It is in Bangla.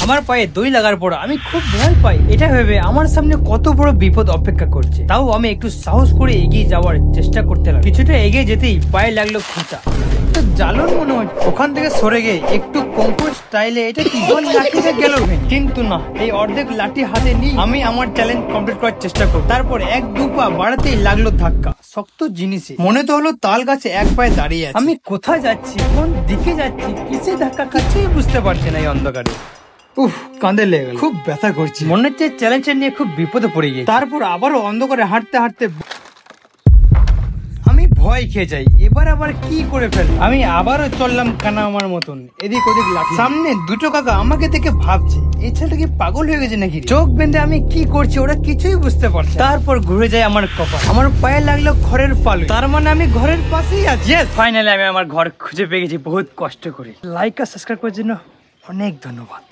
আমার পায়ে দই লাগার পর আমি খুব ভয় পাই, এটা ভেবে আমার সামনে কত বড় বিপদ অপেক্ষা করছে। তাও আমি একটু সাহস করে এগিয়ে যাওয়ার চেষ্টা করতে লাগলাম। কিছুটা এগিয়ে যেতেই পায়ে লাগলো খোঁচা। জালন মনে হচ্ছে, ওখান থেকে সরে গিয়ে একটু কম্পোজ স্টাইলে এটা কি লাঠিতে গেল, কিন্তু না, এই অর্ধেক লাঠি হাতে নিয়ে আমি আমার চ্যালেঞ্জ কমপ্লিট করার চেষ্টা করব। তারপর এক দু পা বাড়াতেই লাগলো ধাক্কা। শক্ত জিনিসে মনে তো হলো তাল গাছে এক পায়ে দাঁড়িয়ে আছে। আমি কোথায় যাচ্ছি, কোন দিকে যাচ্ছি, কিসে ধাক্কা খাচ্ছি বুঝতে পারছি না এই অন্ধকারে। উফ, কাঁধে লেগে গেল, খুব ব্যথা করছে। মনে হচ্ছে চ্যালেঞ্জটা নিয়ে খুব বিপদে পড়ে গিয়ে। তারপর আবারও অন্ধকারে হাঁটতে হাঁটতে আমি ভয় খেয়ে যাই। এবার আবার কি করে ফেল, আমি আবারও চললাম কানা আমার মতন এদিক ওদিক লাঠি। সামনে দুটো কাকা আমাকে দেখে ভাবছে এই ছেলেটা কি পাগল হয়ে গেছে নাকি। চোখ বেঁধে আমি কি করছি ওরা কিছুই বুঝতে পারছে। তারপর ঘুরে যায় আমার কপাল, আমার পায়ে লাগলো ঘরের পালু। তার মানে আমি ঘরের পাশেই আছি। ফাইনালি আমি আমার ঘর খুঁজে পেয়ে গেছি বহুত কষ্ট করে। লাইক আর সাবস্ক্রাইব করার জন্য অনেক ধন্যবাদ।